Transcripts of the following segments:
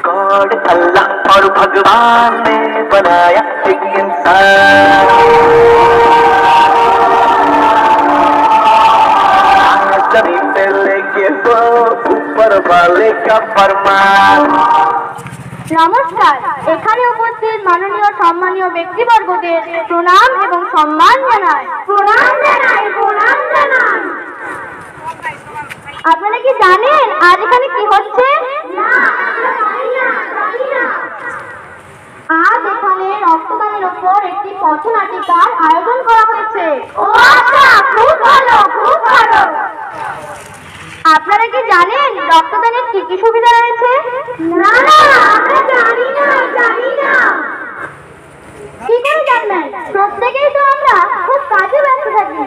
God अल्लाह और भगवान ने बनाया एक इंसान, जमीन पे लेके वो ऊपर वाले का फरमान। নমস্কার, এখানে উপস্থিত মাননীয় সম্মানীয় ব্যক্তিবর্গকে প্রণাম এবং সম্মান জানাই। আপনারা কি জানেন আজ এখানে কি হচ্ছে? আজ এখানে রক্তদানের উপর একটি পথনাটিকার আয়োজন করা হয়েছে। আপনারা কি জানেন রক্তদানের কি কি সুবিধা রয়েছে? কি করে জানবেন? প্রত্যেকেই তো আমরা খুব কাজে ব্যস্ত থাকি।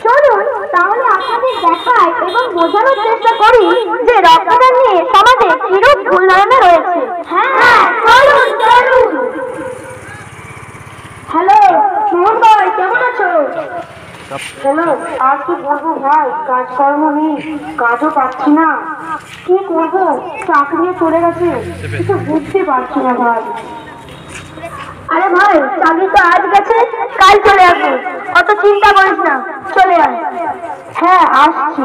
চলুন তাহলে আপনাদের দেখাই এবং বোঝানোর চেষ্টা করি যে রক্তদান নিয়ে সমাজে কিরূপ ভুল ধারণা রয়েছে। হ্যালো মোহন ভাই, কেমন আছো? হ্যালো, আর কি বলবো ভাই, কাজকর্ম নেই, কাজও পাচ্ছি না, কি করবো, চাকরিও চলে গেছে, কিছু বুঝতে পারছি না ভাই। আরে ভাই, চাকরি তো আজ গেছে, কাল চলে আসবে, অত চিন্তা করিস না, চলে আয়। হ্যাঁ আসছি।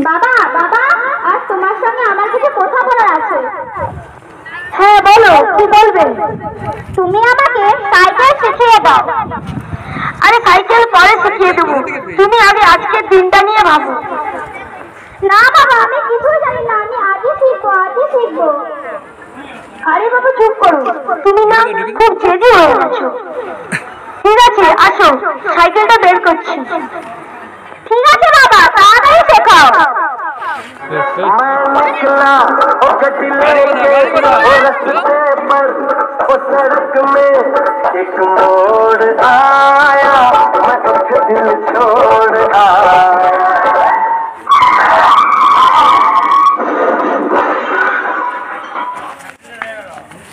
বাবা বাবা, আজ তোমার সঙ্গে আমার কিছু কথা বলার আছে। হ্যাঁ বলো, কি বলবে? তুমি আমাকে সাইকেল শিখিয়ে দাও। আরে সাইকেল পরে শিখিয়ে দেবো, তুমি আগে আজকের দিনটা নিয়ে ভাবো। না বাবা, আমি কিছুই জানি না, আমি আজই শিখবো। আরে বাবা চুপ করো, তুমি না খুব জেদি হয়ে গেছো। ঠিক আছে আসো, সাইকেলটা বের করছি। ঠিক আছে বাবা, তাড়াতাড়ি শেখাও। सड़क में एक मोड़ आया, मैं उसे दिल छोड़ आया।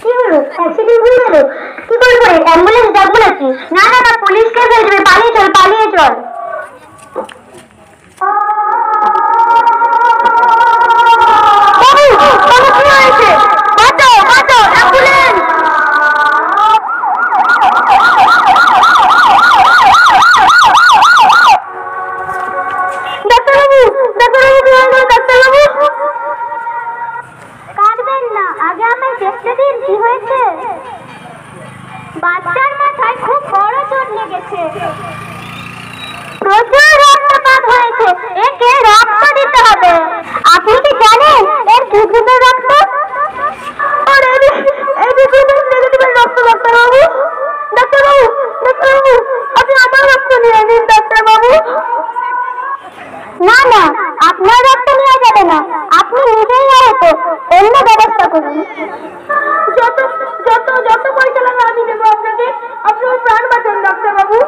কি হলো? অ্যাক্সিডেন্ট হয়ে গেল? কি করবো? অ্যাম্বুলেন্স ডাকবো নাকি? না না না, পুলিশকে ভেজবে, পালিয়ে চল পালিয়ে চল। কি হয়েছে? বাঁচাও বাঁচাও, অ্যাম্বুলেন্স! ডাক্তারবাবু ডাক্তারবাবু, কি হলো ডাক্তারবাবু? কাঁদবেন না, আগে আমায় দেখতে দিন কি হয়েছে। বাচ্চার মাথায় খুব বড় চোট লেগেছে, প্রচুর রক্তপাত হয়েছে, একে রক্ত দিতে হবে। আপনি কি জানেন এর কি গ্রুপের রক্ত? আরে এই গ্রুপের নেগেটিভের রক্ত। ডাক্তারবাবু ডাক্তারবাবু ডাক্তারবাবু, আপনি আমার রক্ত নিয়ে নিন ডাক্তারবাবু। না না, আপনার রক্ত নেওয়া যাবে না, আপনি নিজেই হয়তো অন্য ব্যবস্থা করুন। যত যত যত পয়সা লাগে আমি দেবো আপনাকে, আপনার প্রাণ বাঁচান ডাক্তারবাবু।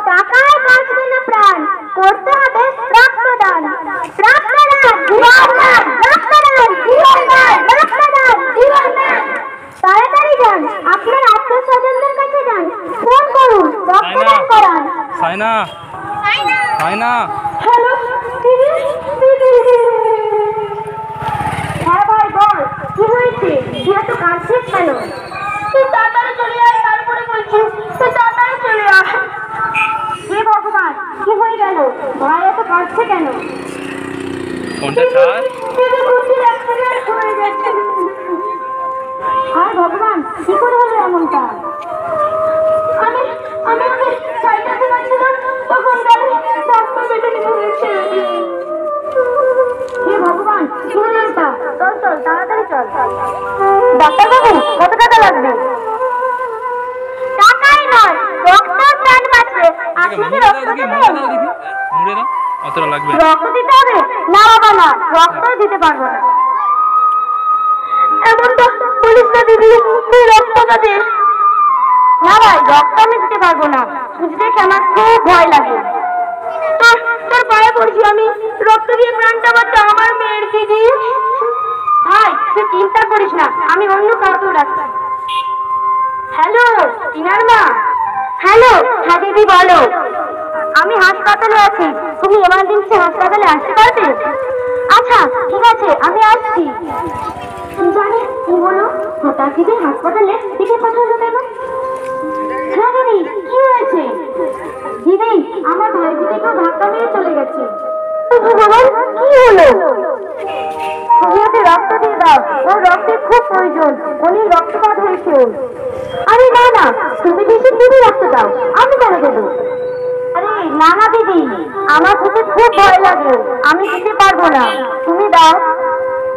টাকায় বাঁচবে না প্রাণ, করতে হবে রক্তদান। রক্তদান জীবনদান, রক্তদান জীবনদান, রক্তদান জীবনদান। তাড়াতাড়ি যান, আপনার আত্মীয়-স্বজনদের কাছে যান, ফোন করুন, রক্তদান করান। সাইনা সাইনা, হ্যালো দিদি দিদি। হ্যাঁ ভাই বল, কি হয়েছে? তুই এত কাঁদছিস কেন? তুই তাড়াতাড়ি চলে আয়, তারপরে বলছি, তুই তাড়াতাড়ি চলে আয়। হে ভগবান, কি হয়ে গেল? ভাই এত কাঁদছে কেন? দিদি বুঝির অ্যাক্সিডেন্ট হয়ে গেছে। হায় ভগবান, কি করে হলো এমনটা? আমি আমি ওকে সাইকেল চালাচ্ছিলাম, তখন গাড়ি রাস্তা বেঁধে নিয়ে গেছে। হে ভগবান, কি হলো এটা? চল চল তাড়াতাড়ি চল। ডাক্তারবাবু, কত টাকা লাগবে? টাকাই নয়, রক্ত প্রাণ বাঁচবে। আপনি কি রক্ত দেবেন? অতটা লাগবে? রক্ত দিতে হবে? না বাবা না, রক্ত দিতে পারবো না। এমনটা বলিস না দিদি, তুই রক্তটা দে। না ভাই, রক্ত আমি দিতে পারবো না, সুচ দেখে আমার খুব ভয় লাগে। তোর পায়ে পড়ছি আমি, রক্ত দিয়ে প্রাণটা বাঁচা আমার মেয়ের। দিদি ভাই তুই চিন্তা করিস না, আমি অন্য কাউকে রাখছি। হ্যালো টিনার মা? হ্যালো, হ্যাঁ দিদি বলো। আমি হাসপাতালে আছি, তুমি এমার্জেন্সি হাসপাতালে আসতে পারবে? আচ্ছা ঠিক আছে, আমি আসছি। জানি কি হলো, হঠাৎ দিদি হাসপাতালে দিকে পাঠালো কেন? হ্যাঁ দিদি, কি হয়েছে? দিদি, আমার ভাই দিদিকে ধাক্কা মেরে চলে গেছে। কি হলো? রক্ত দিয়ে দাও, ওর রক্তের খুব প্রয়োজন, অনেক রক্তপাত হয়েছে ওর। আরে না না, তুমি বেশি দিদি রক্ত দাও, আমি কেন দেবো? আরে না না দিদি, আমার খুব ভয় লাগে, আমি দিতে পারবো না, তুমি দাও।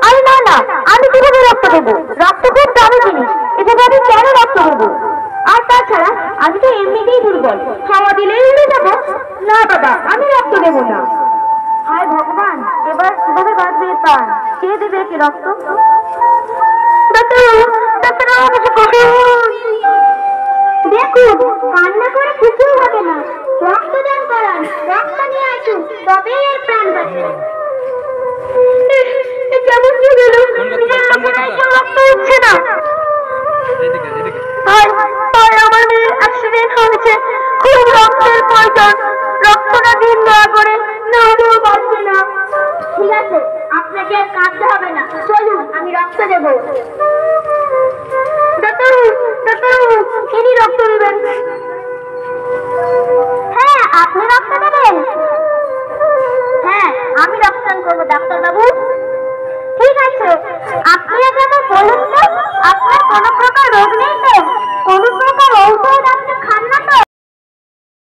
আরে না না, আমি কিভাবে রক্ত দেবো? রক্ত খুব দামি জিনিস, এভাবে আমি কেন রক্ত দেবো? আর তাছাড়া আমি তো এমনিতেই দুর্বল, খাওয়া দিলেই উড়ে যাবো। না বাবা, আমি রক্ত দেবো না। হায় ভগবান, এবার কিভাবে বাঁচবে প্রাণ? কে দেবে কি রক্ত? দেখুন, কান্না করে কিছু হবে না, রক্তদান করান, রক্ত নিয়ে আসুন, তবেই এর প্রাণ বাঁচবে। কেমন গেল, রক্ত হচ্ছে না। আমার মেয়ের অ্যাক্সিডেন্ট হয়েছে, খুব রক্তের প্রয়োজন, রক্তটা দিন দয়া করে, না হলেও বাঁচবে না। ঠিক আছে, আপনাকে আর কাঁদতে হবে না, চলুন আমি রক্ত দেবো। ইনি রক্ত দেবেন? হ্যাঁ, আপনি রক্ত দেবেন?